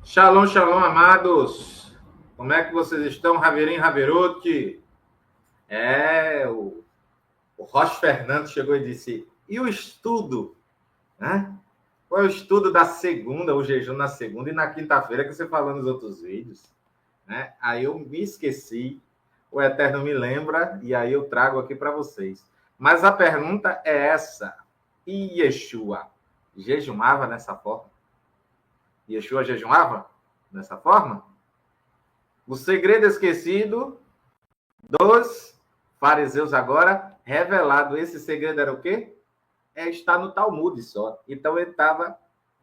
Shalom, shalom, amados. Como é que vocês estão, Raverim, Raverote? O Rocha Fernando chegou e disse, e o estudo? Né? Qual é o estudo da segunda, o jejum na segunda e na quinta-feira que você falou nos outros vídeos? Né? Aí eu me esqueci, o Eterno me lembra e aí eu trago aqui para vocês. Mas a pergunta é essa, e Yeshua jejumava nessa forma? Yeshua jejumava dessa forma? O segredo esquecido dos fariseus agora, revelado. Esse segredo era o quê? Está no Talmud só. Então ele estava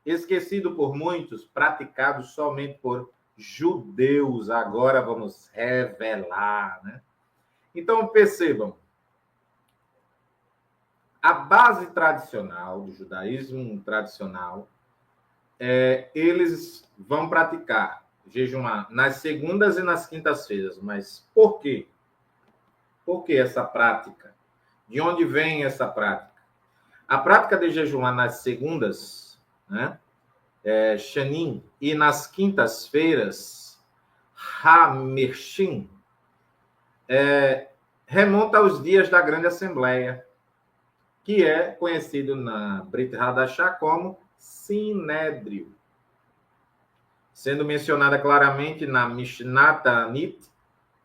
esquecido por muitos, praticado somente por judeus. Agora vamos revelar, né? Então percebam, a base tradicional do judaísmo tradicional, eles vão praticar jejumar nas segundas e nas quintas-feiras. Mas por quê? Por que essa prática? De onde vem essa prática? A prática de jejuar nas segundas, né, Shanim, e nas quintas-feiras, Hamershim, remonta aos dias da Grande Assembleia, que é conhecido na Brit Hadashah como Sinédrio, sendo mencionada claramente na Mishnah Ta'anit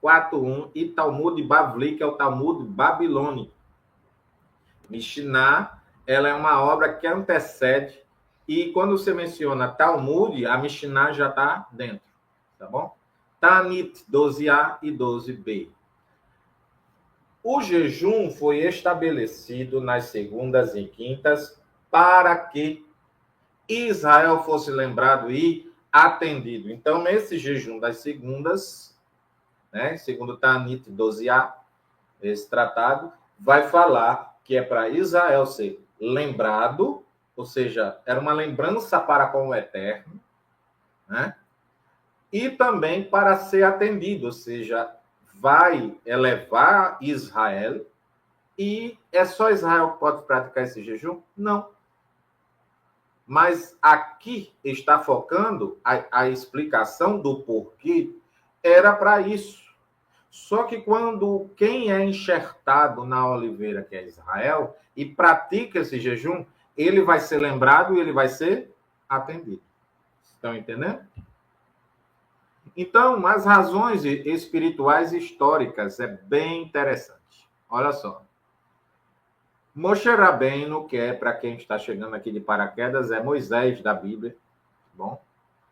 4.1 e Talmud Bavli, que é o Talmud babilônico. Mishnah, ela é uma obra que antecede, e quando você menciona Talmud, a Mishnah já está dentro, tá bom? Tanit 12a e 12b. O jejum foi estabelecido nas segundas e quintas para que Israel fosse lembrado e atendido. Então, nesse jejum das segundas, né, segundo Tanit 12a, esse tratado vai falar que é para Israel ser lembrado, ou seja, era uma lembrança para com o Eterno, né? E também para ser atendido, ou seja, vai elevar Israel, e é só Israel que pode praticar esse jejum? Não. Mas aqui está focando a explicação do porquê era para isso. Só que quando quem é enxertado na oliveira, que é Israel, e pratica esse jejum, ele vai ser lembrado e ele vai ser atendido. Estão entendendo? Então, as razões espirituais históricas é bem interessante. Olha só. Moshe Rabbeinu, que é para quem está chegando aqui de paraquedas, é Moisés da Bíblia, bom?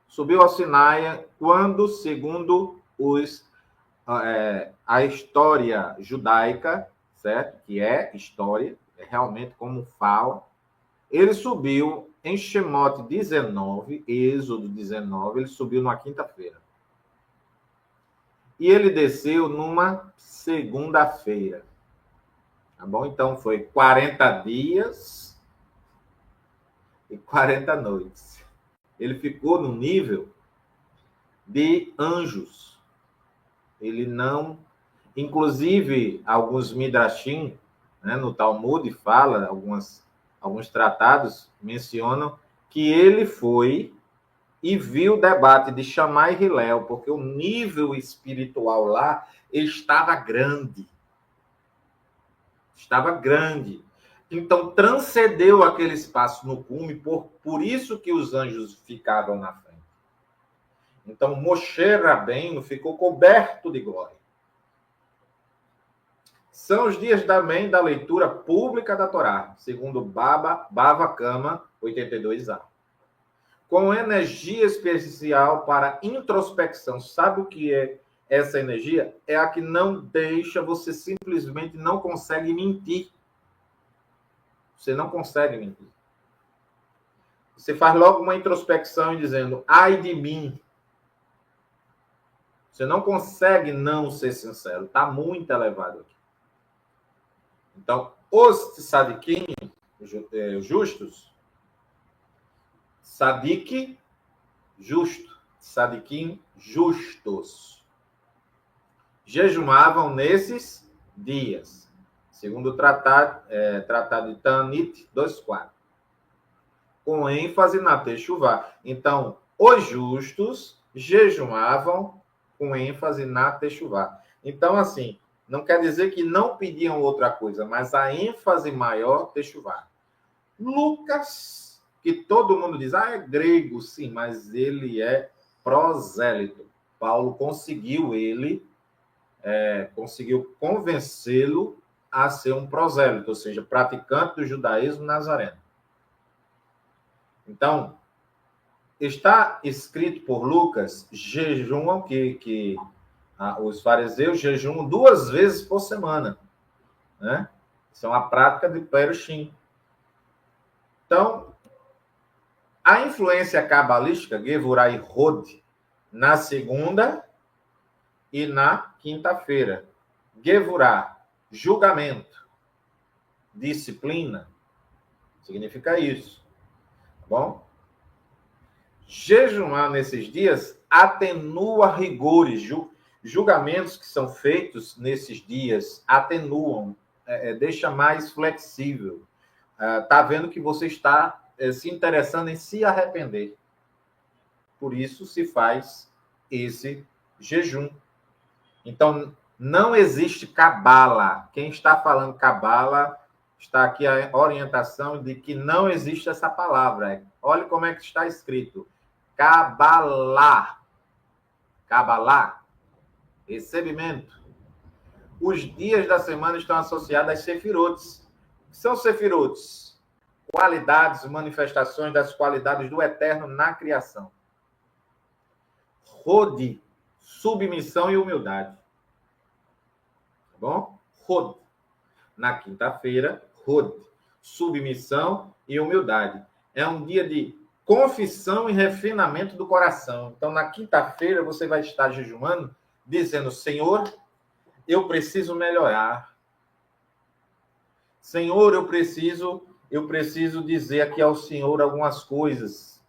Subiu ao Sinai quando, segundo a história judaica, certo? Que é história, é realmente como fala. Ele subiu em Shemot 19, Êxodo 19, ele subiu numa quinta-feira. E ele desceu numa segunda-feira. Tá bom? Então foi 40 dias e 40 noites. Ele ficou no nível de anjos. Ele não... Inclusive, alguns midrashim, né, no Talmud, fala, alguns tratados mencionam que ele foi e viu o debate de Shammai e Hillel, porque o nível espiritual lá estava grande. Estava grande. Então, transcendeu aquele espaço no cume, por isso que os anjos ficavam na frente. Então, Moshe Rabbeinu ficou coberto de glória. São os dias também da leitura pública da Torá, segundo Bava Kama 82a. Com energia especial para introspecção. Sabe o que é essa energia? É a que não deixa, você simplesmente não consegue mentir. Você não consegue mentir. Você faz logo uma introspecção dizendo, ai de mim. Você não consegue não ser sincero. Está muito elevado aqui. Então, os sadiquim, justos, sadique, justo, sadiquim, justos, jejuavam nesses dias, segundo o tratado de Tanit 2.4, com ênfase na Techuvá. Então, Os justos jejuavam com ênfase na techuvá. Então, assim, não quer dizer que não pediam outra coisa, mas a ênfase maior, techuvá. Lucas, que todo mundo diz, é grego, sim, mas ele é prosélito. Paulo conseguiu convencê-lo a ser um prosélito, ou seja, praticante do judaísmo nazareno. Então, está escrito por Lucas, jejumam que os fariseus jejumam 2 vezes por semana, né? Isso é uma prática de Perushim. Então, a influência cabalística, Gevurah e Hod, na segunda e na quinta-feira. Gevurah, julgamento, disciplina, significa isso. Tá bom? Jejuar nesses dias atenua rigores, julgamentos que são feitos nesses dias atenuam, deixa mais flexível. Está vendo que você está se interessando em se arrepender. Por isso se faz esse jejum. Então, não existe cabala. Quem está falando cabala, está aqui a orientação de que não existe essa palavra. Olha como é que está escrito. Cabalá. Cabalá. Recebimento. Os dias da semana estão associados às sefirotes. O que são sefirotes? Qualidades, manifestações das qualidades do Eterno na criação. Rode, submissão e humildade. Tá bom? Rode. Na quinta-feira, Rode, submissão e humildade. É um dia de confissão e refinamento do coração. Então, na quinta-feira, você vai estar jejuando, dizendo, Senhor, eu preciso melhorar. Senhor, eu preciso dizer aqui ao Senhor algumas coisas.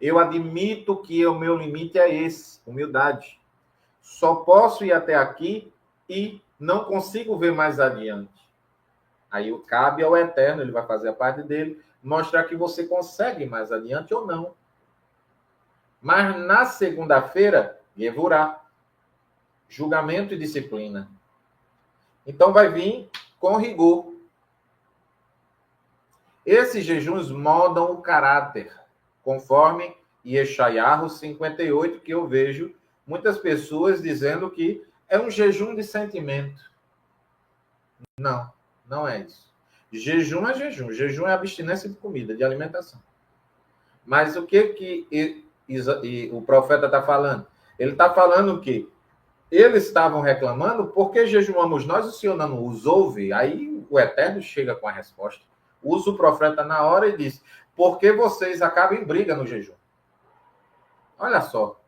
Eu admito que o meu limite é esse, humildade. Só posso ir até aqui e não consigo ver mais adiante. Aí cabe ao Eterno, ele vai fazer a parte dele, mostrar que você consegue mais adiante ou não. Mas na segunda-feira, Gevurah, julgamento e disciplina. Então vai vir com rigor. Esses jejuns moldam o caráter, conforme Yeshayahu 58, que eu vejo muitas pessoas dizendo que é um jejum de sentimento. Não, não é isso. Jejum é jejum. Jejum é abstinência de comida, de alimentação. Mas o que o profeta está falando? Ele está falando que eles estavam reclamando porque jejuamos nós, o Senhor não os ouve. Aí o Eterno chega com a resposta. Usa o profeta na hora e diz, por que vocês acabam em briga no jejum? Olha só.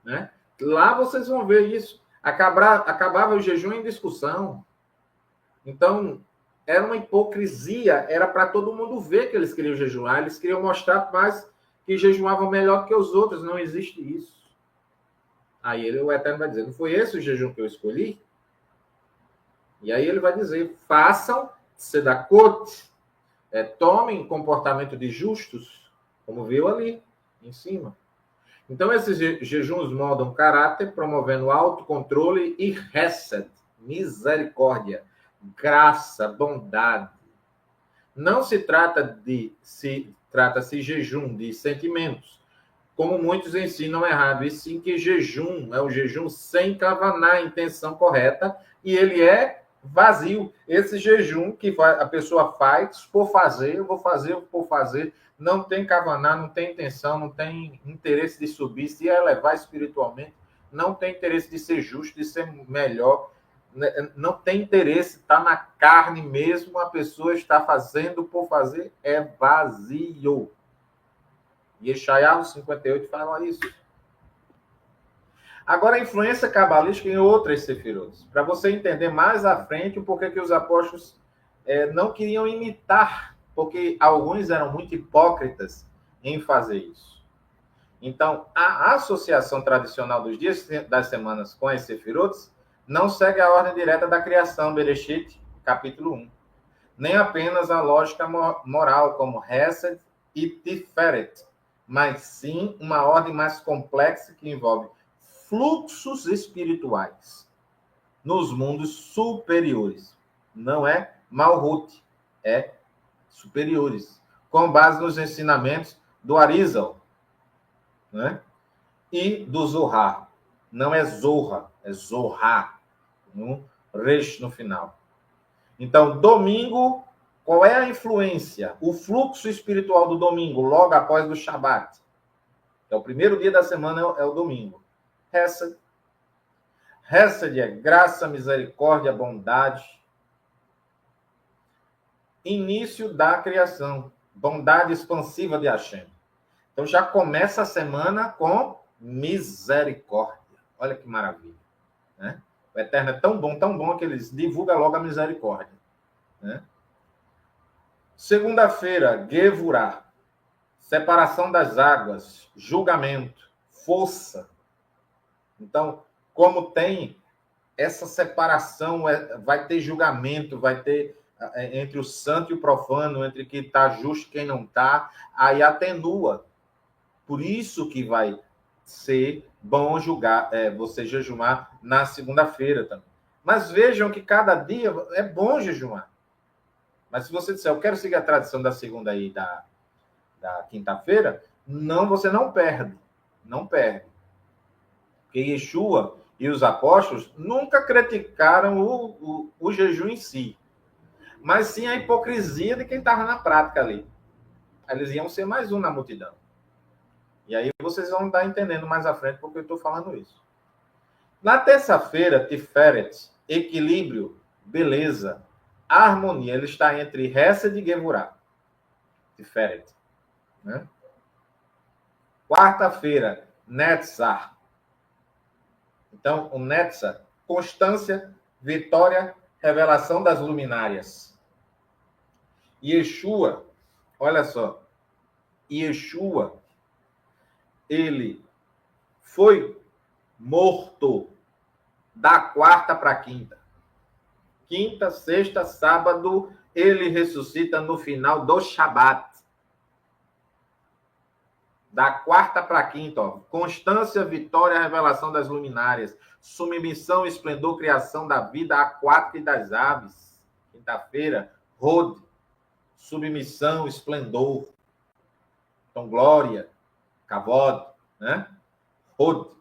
Né? Lá vocês vão ver isso. Acabava o jejum em discussão. Então, era uma hipocrisia. Era para todo mundo ver que eles queriam jejuar. Eles queriam mostrar mais que jejuavam melhor que os outros. Não existe isso. Aí o Eterno vai dizer, não foi esse o jejum que eu escolhi? E aí ele vai dizer, façam Sedakot, tomem comportamento de justos, como viu ali, em cima. Então, esses jejuns moldam caráter, promovendo autocontrole e hesed, misericórdia, graça, bondade. Não se trata-se jejum de sentimentos, como muitos ensinam errado, e sim que jejum é o jejum sem kavaná, intenção correta, e ele é vazio. Esse jejum que a pessoa faz por fazer, eu vou fazer por fazer, não tem kavaná, não tem intenção, não tem interesse de subir, se elevar espiritualmente, não tem interesse de ser justo, de ser melhor, não tem interesse, está na carne mesmo, a pessoa está fazendo por fazer, é vazio. Yeshayahu 58 fala isso. Agora, a influência cabalística em outras sefirotes. Para você entender mais à frente o porquê que os apóstolos não queriam imitar, porque alguns eram muito hipócritas em fazer isso. Então, a associação tradicional dos dias das semanas com as sefirotes não segue a ordem direta da criação, Bereshit, capítulo 1. Nem apenas a lógica moral, como Hesed e Tiferet, mas sim uma ordem mais complexa que envolve fluxos espirituais nos mundos superiores. Não é Malhut, é superiores, com base nos ensinamentos do Arizal, né? E do Zohar. Não é Zorra, é Zohar, no resh no final. Então, domingo, qual é a influência? O fluxo espiritual do domingo, logo após o Shabat. É o primeiro dia da semana, é o domingo. Hesed. Hesed é graça, misericórdia, bondade. Início da criação. Bondade expansiva de Hashem. Então, já começa a semana com misericórdia. Olha que maravilha, né? O Eterno é tão bom, que eles divulgam logo a misericórdia, né? Segunda-feira, Gevurah, separação das águas, julgamento, força. Então, como tem essa separação, vai ter julgamento, vai ter entre o santo e o profano, entre quem está justo e quem não está, aí atenua. Por isso que vai ser bom julgar, você jejumar na segunda-feira também. Mas vejam que cada dia é bom jejumar. Mas se você disser, eu quero seguir a tradição da segunda e da quinta-feira, não, você não perde. Não perde. Porque Yeshua e os apóstolos nunca criticaram o jejum em si, mas sim a hipocrisia de quem estava na prática ali. Eles iam ser mais um na multidão. E aí vocês vão estar entendendo mais à frente porque eu estou falando isso. Na terça-feira, Tiferet, equilíbrio, beleza, harmonia. Ele está entre Hesed e Gevurah. Tiferet. Né? Quarta-feira, Netzar. Então, o Netzar, constância, vitória, revelação das luminárias. Yeshua, olha só, Yeshua, ele foi morto da quarta para a quinta. Quinta, sexta, sábado, ele ressuscita no final do Shabat. Da quarta para a quinta, ó. Constância, vitória, revelação das luminárias. Submissão, esplendor, criação da vida aquática e das aves. Quinta-feira, Rod. Submissão, esplendor. Então, glória, Kavod, né? Rod.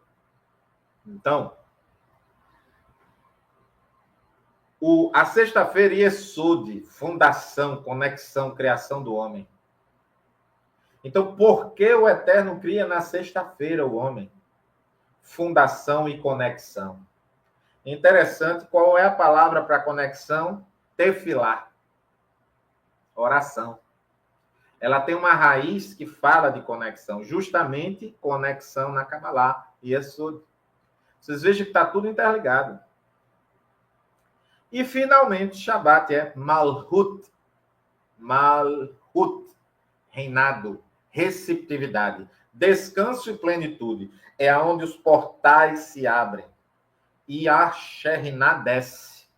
Então, a sexta-feira, Yesod, fundação, conexão, criação do homem. Então, por que o Eterno cria na sexta-feira o homem? Fundação e conexão. Interessante, qual é a palavra para conexão? Tefilá. Oração. Ela tem uma raiz que fala de conexão, justamente conexão na Kabbalah e Yesod. Vocês vejam que está tudo interligado. E, finalmente, Shabat é Malhut. Malhut. Reinado. Receptividade. Descanso e plenitude. É onde os portais se abrem. E a Shekhinah desce.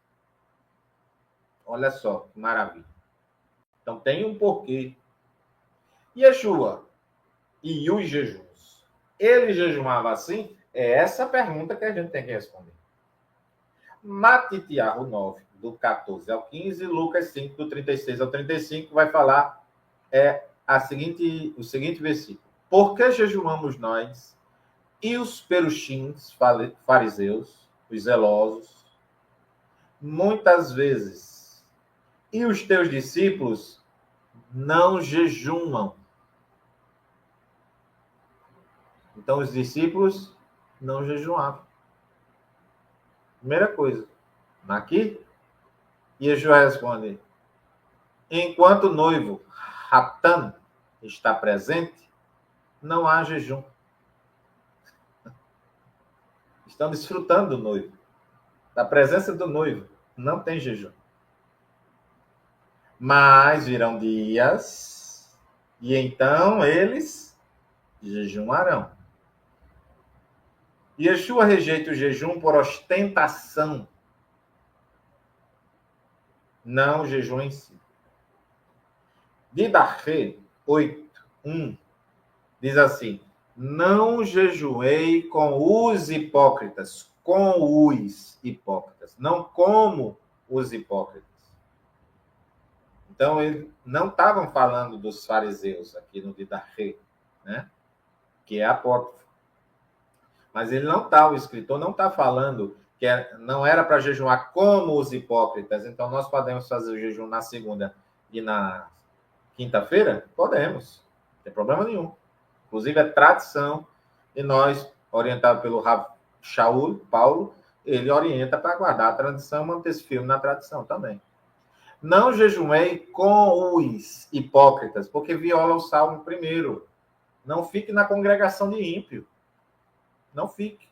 Olha só, que maravilha. Então, tem um porquê. Yeshua e os jejuns. Ele jejumava assim? É essa a pergunta que a gente tem que responder. Matitiahu 9, do 14 ao 15, Lucas 5, do 36 ao 35, vai falar o seguinte versículo. Por que jejuamos nós e os perushins, fariseus, os zelosos, muitas vezes, e os teus discípulos não jejumam? Então, os discípulos não jejuavam. Primeira coisa. Aqui, Yeshua responde, enquanto o noivo, Hatan, está presente, não há jejum. Estão desfrutando do noivo. Da presença do noivo. Não tem jejum. Mas virão dias, e então eles jejuarão. Yeshua rejeita o jejum por ostentação, não o jejum em si. Didache 8, 1. Diz assim: não jejuei com os hipócritas, não como os hipócritas. Então, eles não estavam falando dos fariseus aqui no Didache, né? Que é apócrifo. Mas ele não está, o escritor não está falando que não era para jejuar como os hipócritas. Então, nós podemos fazer o jejum na segunda e na quinta-feira? Podemos, não tem problema nenhum. Inclusive, é tradição, e nós, orientado pelo Rav Shaul, Paulo, ele orienta para guardar a tradição, manter-se firme na tradição também. Não jejuei com os hipócritas, porque viola o Salmo primeiro. Não fique na congregação de ímpio. Não fique.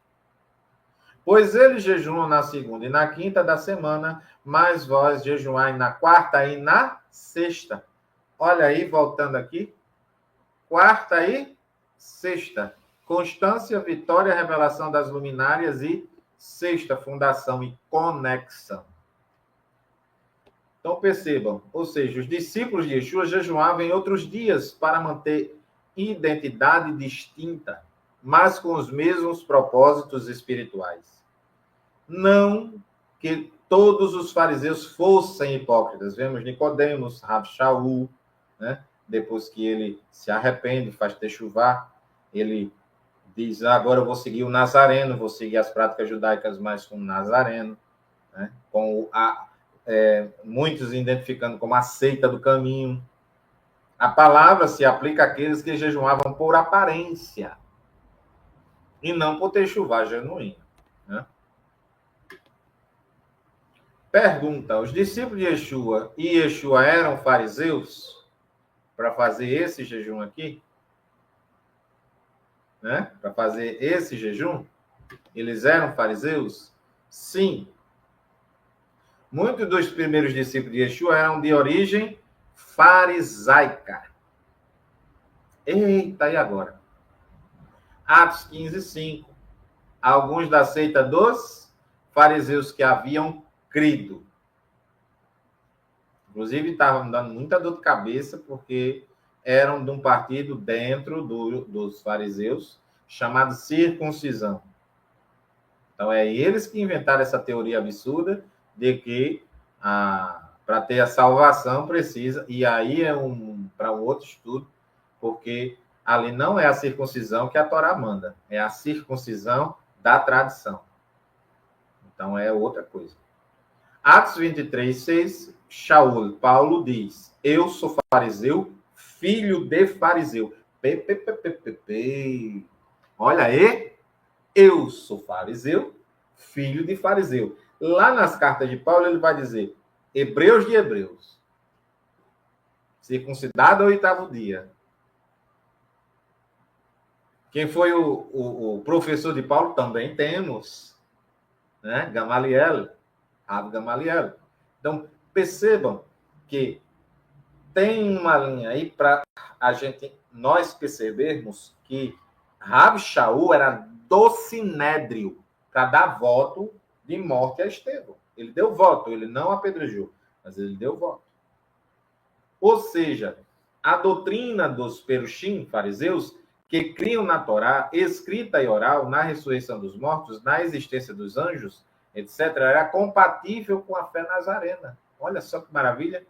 Pois eles jejuam na segunda e na quinta da semana, mas vós jejuai na quarta e na sexta. Olha aí, voltando aqui. Quarta e sexta. Constância, vitória, revelação das luminárias e sexta, fundação e conexão. Então percebam, ou seja, os discípulos de Yeshua jejuavam em outros dias para manter identidade distinta, mas com os mesmos propósitos espirituais. Não que todos os fariseus fossem hipócritas. Vemos Nicodemos, Rav Shaul, né? Depois que ele se arrepende, faz techuvá, ele diz, agora eu vou seguir o Nazareno, vou seguir as práticas judaicas mais como Nazareno, né? Com muitos identificando como a seita do caminho. A palavra se aplica àqueles que jejuavam por aparência e não por techuvá genuíno, né? Pergunta, os discípulos de Yeshua e Yeshua eram fariseus para fazer esse jejum aqui? Né? Para fazer esse jejum? Eles eram fariseus? Sim. Muitos dos primeiros discípulos de Yeshua eram de origem farisaica. Eita, e agora? Atos 15:5. Alguns da seita dos fariseus que haviam crido. Inclusive, estavam dando muita dor de cabeça, porque eram de um partido dentro dos fariseus, chamado circuncisão. Então, é eles que inventaram essa teoria absurda de que para ter a salvação precisa, e aí é para um outro estudo, porque ali não é a circuncisão que a Torá manda, é a circuncisão da tradição. Então, é outra coisa. Atos 23:6, Shaul, Paulo diz, eu sou fariseu, filho de fariseu. Olha aí, eu sou fariseu, filho de fariseu. Lá nas cartas de Paulo, ele vai dizer, hebreus de hebreus, circuncidado ao 8º dia. Quem foi o professor de Paulo? Também temos, né? Gamaliel, Rabi Gamaliel. Então, percebam que tem uma linha aí para nós percebermos que Rabi Shaul era do Sinédrio para dar voto de morte a Estevão. Ele deu voto, ele não apedrejou, mas ele deu voto. Ou seja, a doutrina dos perushim, fariseus, que criam na Torá, escrita e oral, na ressurreição dos mortos, na existência dos anjos, etc., era compatível com a fé nazarena. Olha só que maravilha.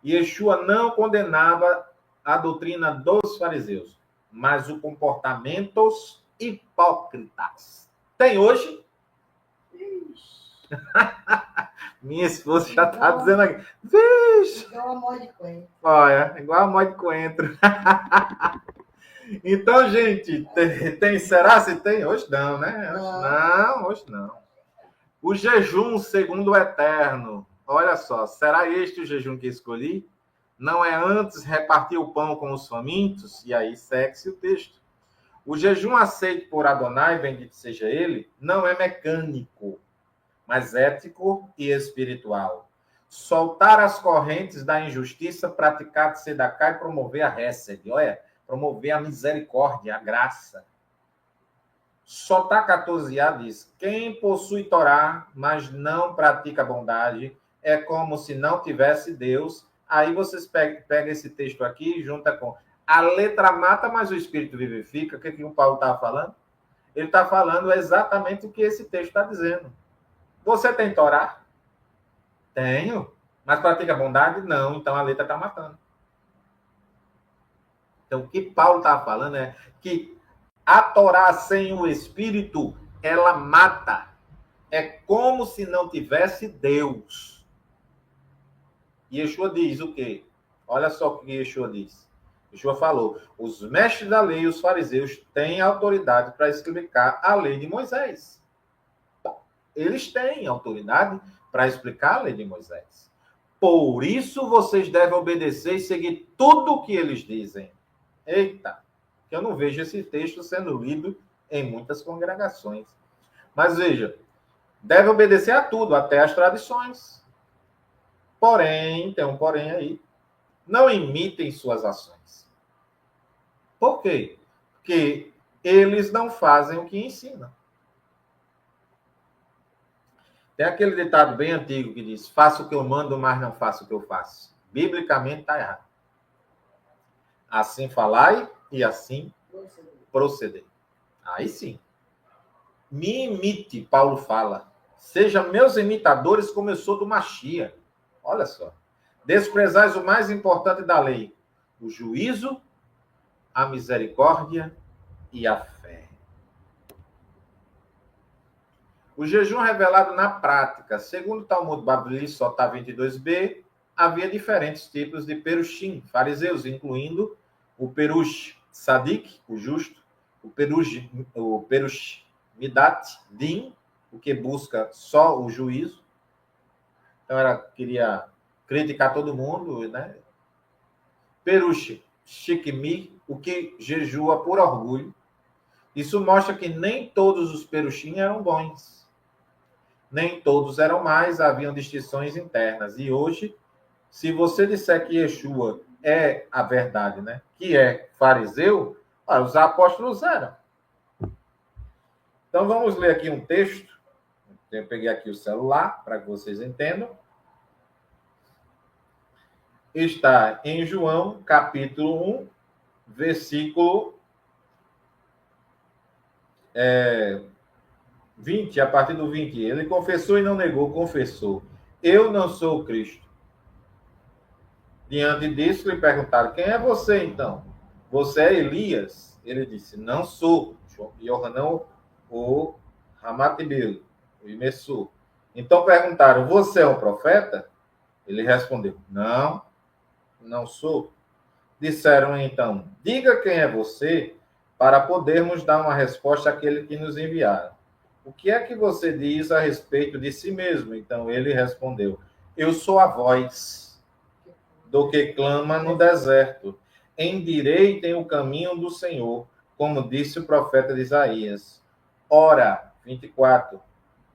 Yeshua não condenava a doutrina dos fariseus, mas o comportamentos hipócritas. Tem hoje? Minha esposa já está dizendo aqui. Vixe! Igual a mó de coentro. Olha, igual a mó de coentro. Então, gente, será se tem? Hoje não, né? Hoje não. O jejum segundo o Eterno. Olha só, será este o jejum que escolhi? Não é antes repartir o pão com os famintos? E aí segue-se o texto. O jejum aceito por Adonai, bendito seja ele, não é mecânico, mas ético e espiritual. Soltar as correntes da injustiça, praticar tzedakah e promover a hesed. Olha, promover a misericórdia, a graça. Sotá 14a diz, quem possui Torá, mas não pratica a bondade, é como se não tivesse Deus. Aí vocês pegam esse texto aqui e junta com A letra mata, mas o espírito vivifica. O que o Paulo está falando? Ele está falando exatamente o que esse texto está dizendo. Você tem Torá? Tenho. Mas pratica bondade? Não. Então a letra está matando. Então o que Paulo está falando é que a Torá sem o espírito, ela mata. É como se não tivesse Deus. E Yeshua diz o quê? Olha só o que Yeshua diz. Yeshua falou, os mestres da lei, os fariseus, têm autoridade para explicar a lei de Moisés. Eles têm autoridade para explicar a lei de Moisés. Por isso vocês devem obedecer e seguir tudo o que eles dizem. Eita, que eu não vejo esse texto sendo lido em muitas congregações. Mas veja, deve obedecer a tudo, até as tradições. Porém, tem um porém aí, não imitem suas ações. Por quê? Porque eles não fazem o que ensinam. Tem aquele ditado bem antigo que diz, faço o que eu mando, mas não faço o que eu faço. Biblicamente está errado. Assim falai e assim proceder. Aí sim. Me imite, Paulo fala. Seja meus imitadores como eu sou do Machia. Olha só. Desprezais o mais importante da lei, o juízo, a misericórdia e a fé. O jejum revelado na prática, segundo o Talmud Bavli, Sotá 22b, havia diferentes tipos de perushim, fariseus, incluindo o perush sadik, o justo, o perush midat, din, o que busca só o juízo. Então, queria criticar todo mundo, né? Perush shikmi, o que jejua por orgulho. Isso mostra que nem todos os perushim eram bons. Nem todos eram mais, haviam distinções internas. E hoje, se você disser que Yeshua é a verdade, né? Que é fariseu, os apóstolos eram. Então, vamos ler aqui um texto. Eu peguei aqui o celular, para que vocês entendam. Está em João, capítulo 1, versículo 20, a partir do 20. Ele confessou e não negou, confessou. Eu não sou o Cristo. Diante disso, lhe perguntaram, quem é você, então? Você é Elias? Ele disse, não sou. Yohanan, o Ramatibel, o Imessur. Então perguntaram, você é um profeta? Ele respondeu, não, não sou. Disseram então, diga quem é você, para podermos dar uma resposta àquele que nos enviaram. O que é que você diz a respeito de si mesmo? Então ele respondeu, eu sou a voz do que clama no deserto. Endireitem o caminho do Senhor, como disse o profeta de Isaías. Ora, 24,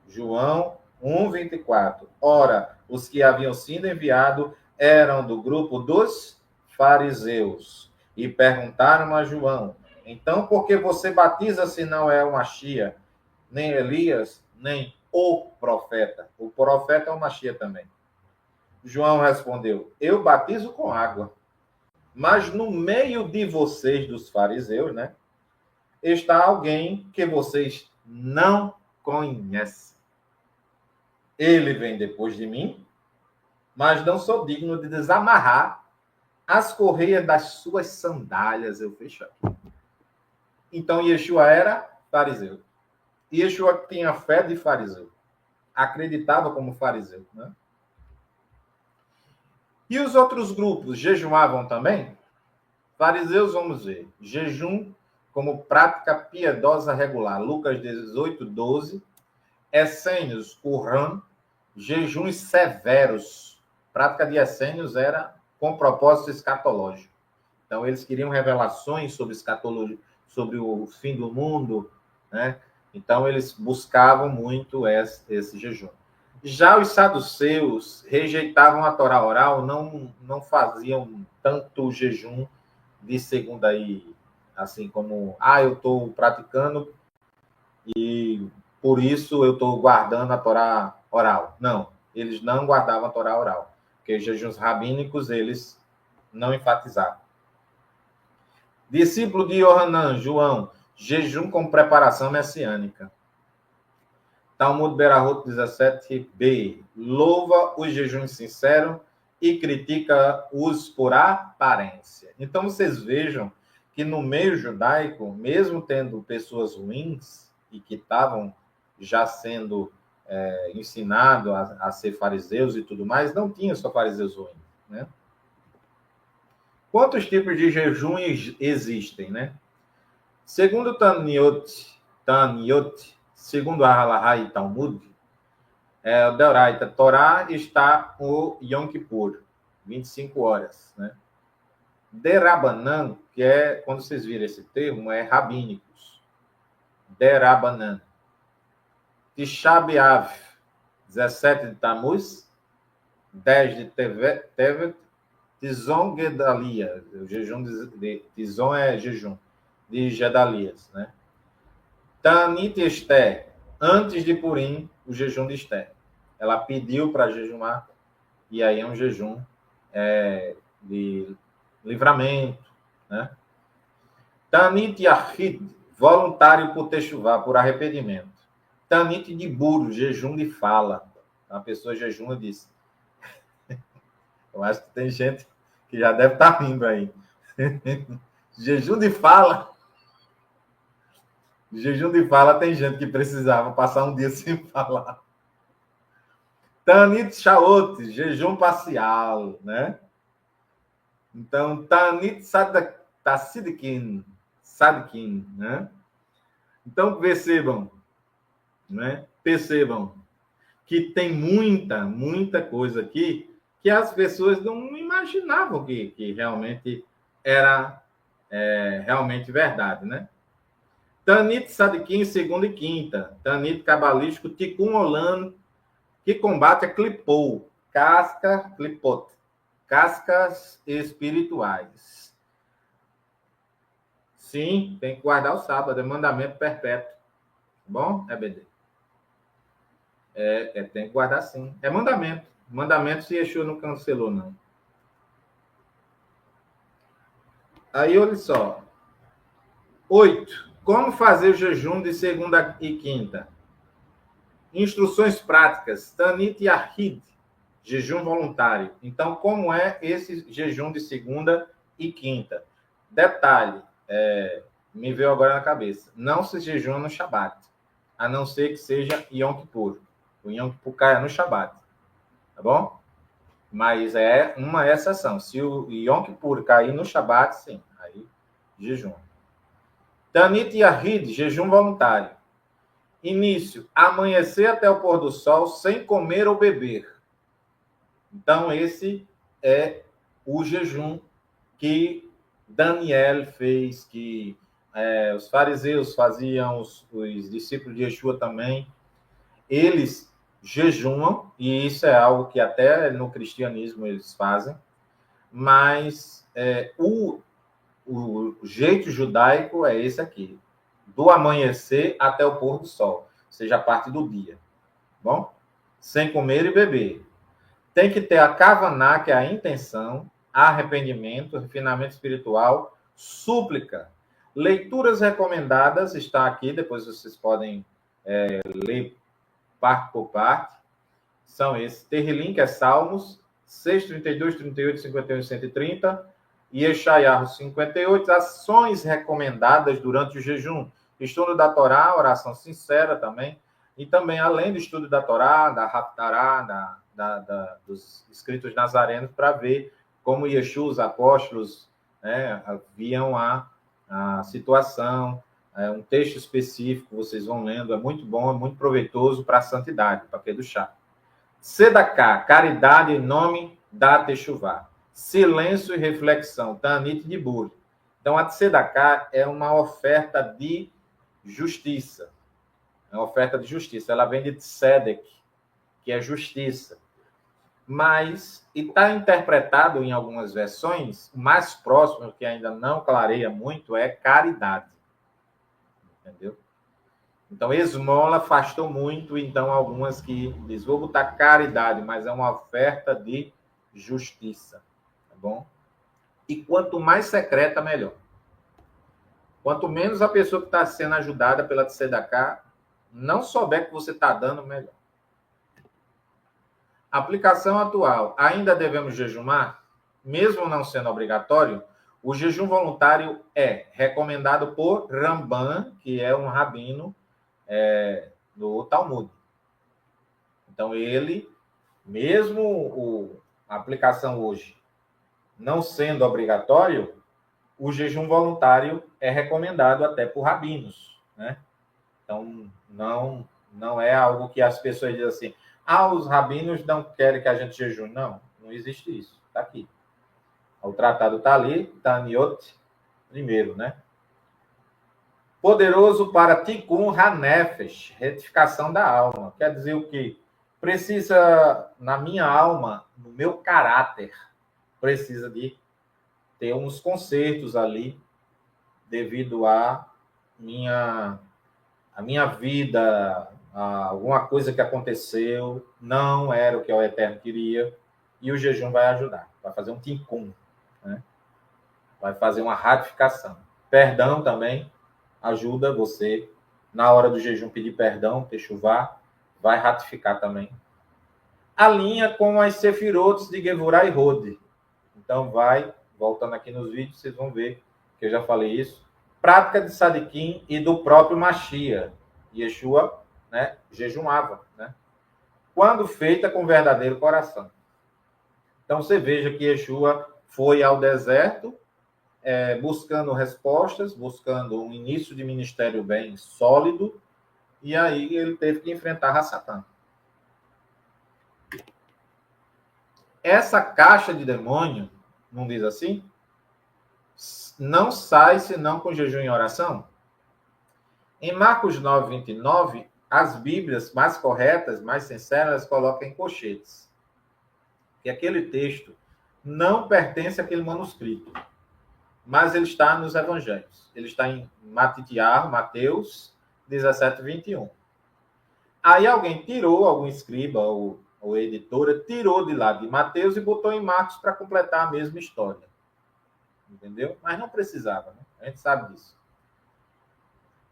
João 1, 24. Ora, os que haviam sido enviados eram do grupo dos fariseus. E perguntaram a João, então por que você batiza se não é o Machia, nem Elias, nem o profeta? O profeta é o Machia também. João respondeu, eu batizo com água, mas no meio de vocês, dos fariseus, né, está alguém que vocês não conhecem. Ele vem depois de mim, mas não sou digno de desamarrar as correias das suas sandálias. Eu fecho aqui. Então, Yeshua era fariseu. Yeshua tinha fé de fariseu. Acreditava como fariseu, né? E os outros grupos jejuavam também? Fariseus, vamos ver. Jejum como prática piedosa regular. Lucas 18, 12. Essênios, Qur'an, jejuns severos. Prática de essênios era com propósito escatológico. Então, eles queriam revelações sobre escatologia, sobre o fim do mundo, né? Então, eles buscavam muito esse jejum. Já os saduceus rejeitavam a Torá oral, não faziam tanto jejum de segunda aí, assim como, eu estou praticando e por isso eu estou guardando a Torá oral. Não, eles não guardavam a Torá oral, porque os jejuns rabínicos eles não enfatizavam. Discípulo de Yohanan, João, jejum com preparação messiânica. Talmud Berahot 17b. Louva os jejuns sinceros e critica os por aparência. Então, vocês vejam que no meio judaico, mesmo tendo pessoas ruins e que estavam já sendo ensinados a ser fariseus e tudo mais, não tinha só fariseus ruins, né? Quantos tipos de jejum existem, né? Segundo Taniot, segundo a Halahá e Talmud, o Deoraita, Torá está o Yom Kippur, 25 horas, né? Derabanan, que é, quando vocês viram esse termo, é rabínicos. Derabanan. Tisha B'Av, 17 de Tammuz, 10 de Tevet, Tizon Gedalia, o jejum de Tizon é jejum, de Gedalias, né? Tanit Esther, antes de Purim, o jejum de Esther. Ela pediu para jejumar, e aí é um jejum de livramento, né? Tanit Yahid, voluntário por techuvá, por arrependimento. Tanit de Buro, jejum de fala. A pessoa jejuma e diz. Eu acho que tem gente que já deve estar rindo aí. Jejum de fala. Jejum de fala tem gente que precisava passar um dia sem falar. Tanit Shaot, jejum parcial, né? Então, Tanit Sadikin, né? Então, percebam, né? Percebam que tem muita coisa aqui que as pessoas não imaginavam que realmente era realmente verdade, né? Tanit Sadikin, segunda e quinta. Tanit cabalístico, Tikkun Olam, que combate a Clipou, Clipot, cascas espirituais. Sim, tem que guardar o sábado, é mandamento perpétuo. Tá bom? BD. Tem que guardar sim. É mandamento. Mandamento se Yeshua não cancelou, não. Aí, olha só. 8. Como fazer o jejum de segunda e quinta? Instruções práticas. Tanit Yahid, jejum voluntário. Então, como é esse jejum de segunda e quinta? Detalhe, me veio agora na cabeça. Não se jejuma no Shabat, a não ser que seja Yom Kippur. O Yom Kippur caia no Shabat, tá bom? Mas é uma exceção. Se o Yom Kippur cair no Shabat, sim, aí jejum. Tanit Yahid, jejum voluntário. Início, amanhecer até o pôr do sol sem comer ou beber. Então, esse é o jejum que Daniel fez, que os fariseus faziam, os discípulos de Yeshua também. Eles jejumam, e isso é algo que até no cristianismo eles fazem, mas o jeito judaico é esse aqui, do amanhecer até o pôr do sol, ou seja, a parte do dia, bom? Sem comer e beber. Tem que ter a kavaná, que é a intenção, arrependimento, refinamento espiritual, súplica. Leituras recomendadas, está aqui, depois vocês podem ler parte por parte. São esses. Terrilim, que é Salmos, 6, 32, 38, 51 e 130. E Yeshayahu 58. Ações recomendadas durante o jejum. Estudo da Torá, oração sincera também. E também, além do estudo da Torá, da Haftará, dos escritos nazarenos, para ver como Yeshua, os apóstolos, viam a situação. Um texto específico, vocês vão lendo, é muito bom, é muito proveitoso para a santidade, para que do chá. Sedaká, caridade em nome da Techuvá. Silêncio e reflexão, Tanit de Bur. Então, a Sedaká é uma oferta de justiça. É uma oferta de justiça. Ela vem de Tzedek, que é justiça. Mas, e está interpretado em algumas versões, o mais próximo, que ainda não clareia muito, é caridade. Entendeu? Então, esmola afastou muito, então algumas que diz, vou botar caridade, mas é uma oferta de justiça, tá bom? E quanto mais secreta, melhor. Quanto menos a pessoa que está sendo ajudada pela Tzedakah não souber que você está dando, melhor. Aplicação atual. Ainda devemos jejumar? Mesmo não sendo obrigatório, o jejum voluntário é recomendado por Ramban, que é um rabino do Talmud. Então, ele, mesmo a aplicação hoje não sendo obrigatório, o jejum voluntário é recomendado até por rabinos, né? Então, não é algo que as pessoas dizem assim, os rabinos não querem que a gente jejune. Não existe isso. Está aqui. O tratado está ali, Taniot, primeiro, né? Poderoso para Tikkun HaNefesh, retificação da alma. Quer dizer o quê? Precisa, na minha alma, no meu caráter, precisa de ter uns consertos ali, devido à minha vida, alguma coisa que aconteceu, não era o que o Eterno queria, e o jejum vai ajudar, vai fazer um tikkun, né? Vai fazer uma ratificação. Perdão também ajuda você, na hora do jejum, pedir perdão, techuvá, vai ratificar também. Alinha com as sefirotes de Gevurah e Hod. Então vai, voltando aqui nos vídeos, vocês vão ver que eu já falei isso. Prática de Sadiquim e do próprio Machia. Yeshua, né, jejumava, né? Quando feita com verdadeiro coração. Então você veja que Yeshua foi ao deserto, buscando respostas, buscando um início de ministério bem sólido, e aí ele teve que enfrentar Satã. Essa caixa de demônio, não diz assim? Não sai senão com jejum e oração? Em Marcos 9, 29, as Bíblias mais corretas, mais sinceras, colocam em colchetes. Que aquele texto não pertence àquele manuscrito, mas ele está nos evangelhos. Ele está em Mateus 17, 21. Aí algum escriba ou editora, tirou de lá de Mateus e botou em Marcos para completar a mesma história. Entendeu? Mas não precisava, né? A gente sabe disso.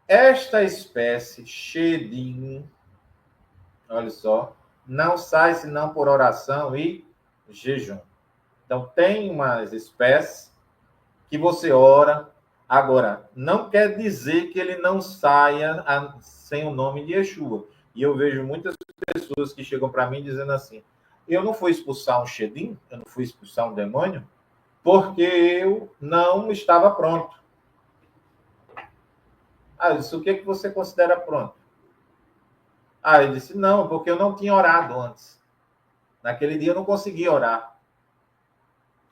Esta espécie Shedim, olha só, não sai senão por oração e jejum. Então, tem umas espécies que você ora. Agora, não quer dizer que ele não saia sem o nome de Yeshua. E eu vejo muitas pessoas que chegam para mim dizendo assim, eu não fui expulsar um Shedim, eu não fui expulsar um demônio, porque eu não estava pronto. Isso o que você considera pronto? Ele disse, não, porque eu não tinha orado antes. Naquele dia eu não conseguia orar.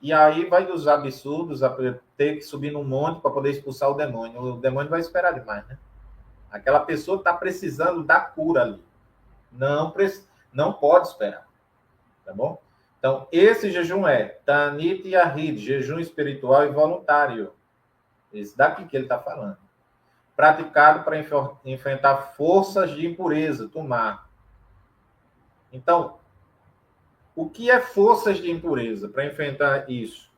E aí vai dos absurdos a ter que subir num monte para poder expulsar o demônio. O demônio vai esperar demais, né? Aquela pessoa está precisando da cura ali. Não pode esperar. Tá bom? Então, esse jejum é Tanit Yahid, jejum espiritual e voluntário. Esse daqui que ele está falando. Praticado para enfrentar forças de impureza, tomar. Então, o que é forças de impureza? Para enfrentar isso.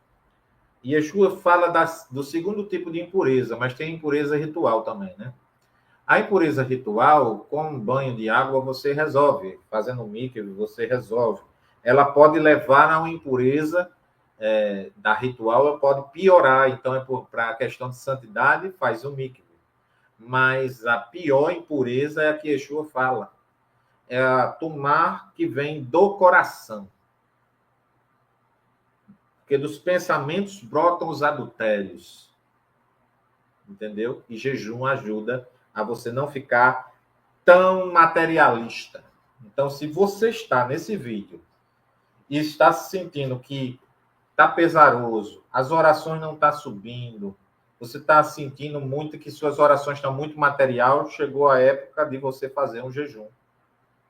Yeshua fala do segundo tipo de impureza, mas tem impureza ritual também, né? A impureza ritual, com um banho de água, você resolve. Fazendo um mikve, você resolve. Ela pode levar a uma impureza da ritual, ela pode piorar. Então, para a questão de santidade, faz o mikve. Mas a pior impureza é a que Yeshua fala. É a tumar que vem do coração. Porque dos pensamentos brotam os adultérios. Entendeu? E jejum ajuda a você não ficar tão materialista. Então, se você está nesse vídeo e está se sentindo que está pesaroso, as orações não estão subindo, você está sentindo muito que suas orações estão muito material, chegou a época de você fazer um jejum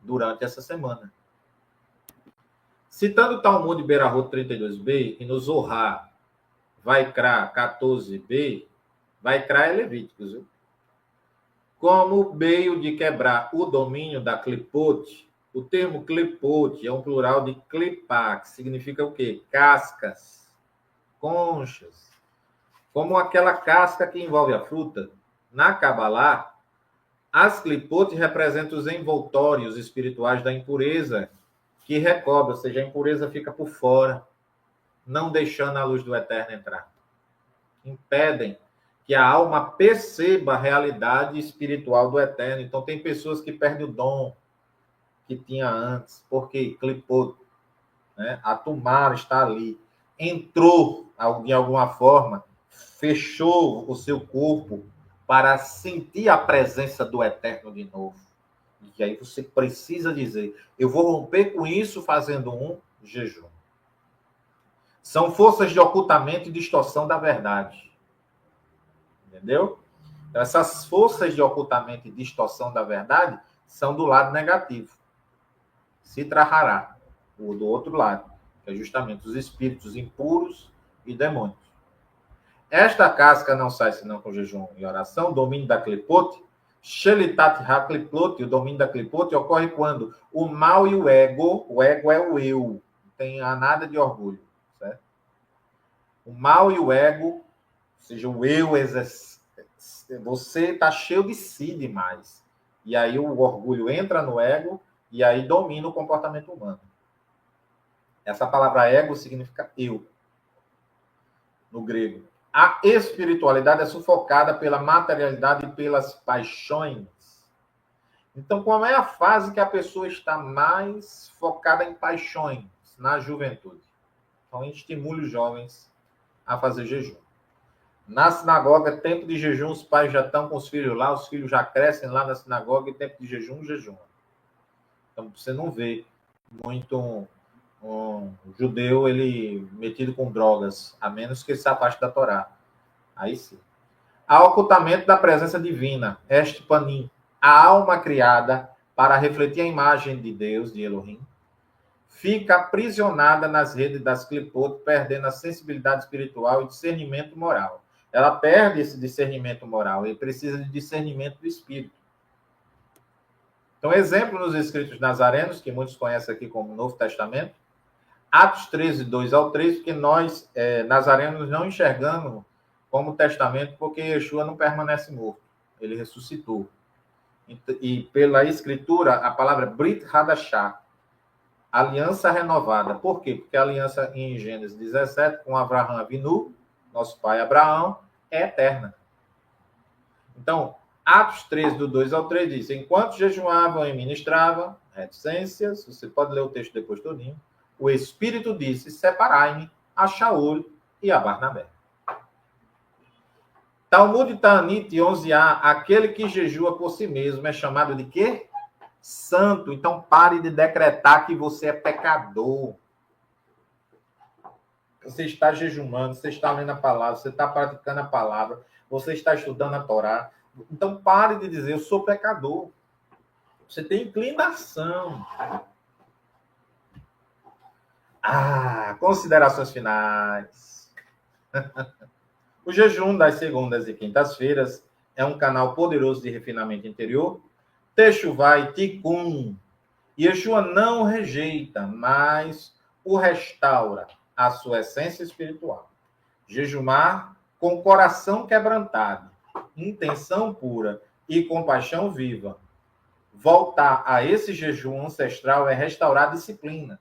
durante essa semana. Citando o Talmud de Berahot 32b e no Zohar Vaikra 14b, Vaikra é Levíticos, viu? Como meio de quebrar o domínio da clipote, o termo clipote é um plural de clipá, que significa o quê? Cascas, conchas. como aquela casca que envolve a fruta. Na Kabbalah, as clipotes representam os envoltórios espirituais da impureza que recobre, ou seja, a impureza fica por fora, não deixando a luz do Eterno entrar. Impedem que a alma perceba a realidade espiritual do Eterno. Então, tem pessoas que perdem o dom que tinha antes, porque clipou, né? A Tumara está ali, entrou de alguma forma, fechou o seu corpo para sentir a presença do Eterno de novo. E aí você precisa dizer, eu vou romper com isso fazendo um jejum. São forças de ocultamento e distorção da verdade. Entendeu? Então, essas forças de ocultamento e distorção da verdade são do lado negativo. Sitra Hará, o do outro lado, que é justamente os espíritos impuros e demônios. Esta casca não sai senão com jejum e oração, domínio da clipote. Shelitat ha-clipote, o domínio da clipote, ocorre quando o mal e o ego é o eu, não tem nada de orgulho, certo? O mal e o ego, ou seja, o eu, você está cheio de si demais. E aí o orgulho entra no ego e aí domina o comportamento humano. Essa palavra ego significa eu, no grego. A espiritualidade é sufocada pela materialidade e pelas paixões. Então, qual é a fase que a pessoa está mais focada em paixões? Na juventude. Então, a gente estimula os jovens a fazer jejum. Na sinagoga, tempo de jejum, os pais já estão com os filhos lá, os filhos já crescem lá na sinagoga, e tempo de jejum. Então, você não vê muito um judeu ele metido com drogas, a menos que ele se afaste da Torá. Aí sim. Há ocultamento da presença divina, este panim, a alma criada para refletir a imagem de Deus, de Elohim, fica aprisionada nas redes das clipot, perdendo a sensibilidade espiritual e discernimento moral. Ela perde esse discernimento moral e precisa de discernimento do espírito. Então, exemplo nos escritos nazarenos, que muitos conhecem aqui como Novo Testamento, Atos 13, 2 ao 3, porque nós, nazarenos, não enxergamos como testamento, porque Yeshua não permanece morto, ele ressuscitou. E pela escritura, a palavra Brit Hadashah, aliança renovada. Por quê? Porque a aliança em Gênesis 17, com Abraham Avinu, nosso pai Abraão, é eterna. Então, Atos 13, do 2 ao 3, diz, enquanto jejuavam e ministravam, reticências, você pode ler o texto depois todinho, o Espírito disse, separai-me a Shaul e a Barnabé. Talmud Ta'anit 11a, aquele que jejua por si mesmo é chamado de quê? Santo. Então pare de decretar que você é pecador. Você está jejuando, você está lendo a palavra, você está praticando a palavra, você está estudando a Torá. Então pare de dizer, eu sou pecador. Você tem inclinação. Considerações finais. O jejum das segundas e quintas-feiras é um canal poderoso de refinamento interior. Teshuvá e Tikkun. Yeshua não rejeita, mas o restaura a sua essência espiritual. Jejumar com coração quebrantado, intenção pura e compaixão viva. Voltar a esse jejum ancestral é restaurar a disciplina,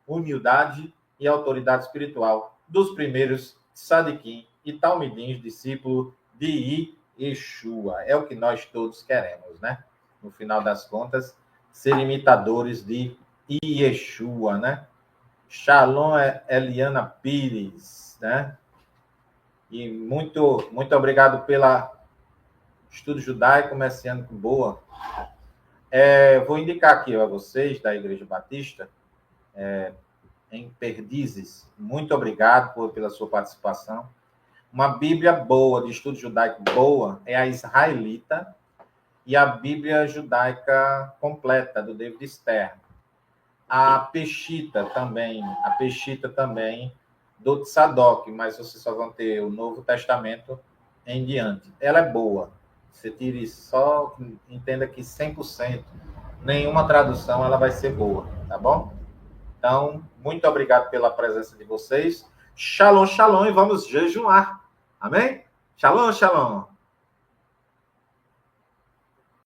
humildade e autoridade espiritual dos primeiros Sadiquim e Talmidim, discípulos de Yeshua. É o que nós todos queremos, né? No final das contas, ser imitadores de Yeshua, né? Shalom, Eliana Pires, né? E muito, muito obrigado pela estudo judaico, messiânico boa. Vou indicar aqui a vocês, da Igreja Batista, em Perdizes. Muito obrigado pela sua participação. Uma Bíblia boa, de estudo judaico boa, é a Israelita e a Bíblia judaica completa, do David Stern. A Peshitta também, do Tzadok, mas vocês só vão ter o Novo Testamento em diante. Ela é boa. Você tire só, entenda que 100%, nenhuma tradução, ela vai ser boa, tá bom? Então, muito obrigado pela presença de vocês. Shalom, shalom, e vamos jejuar. Amém? Shalom, shalom.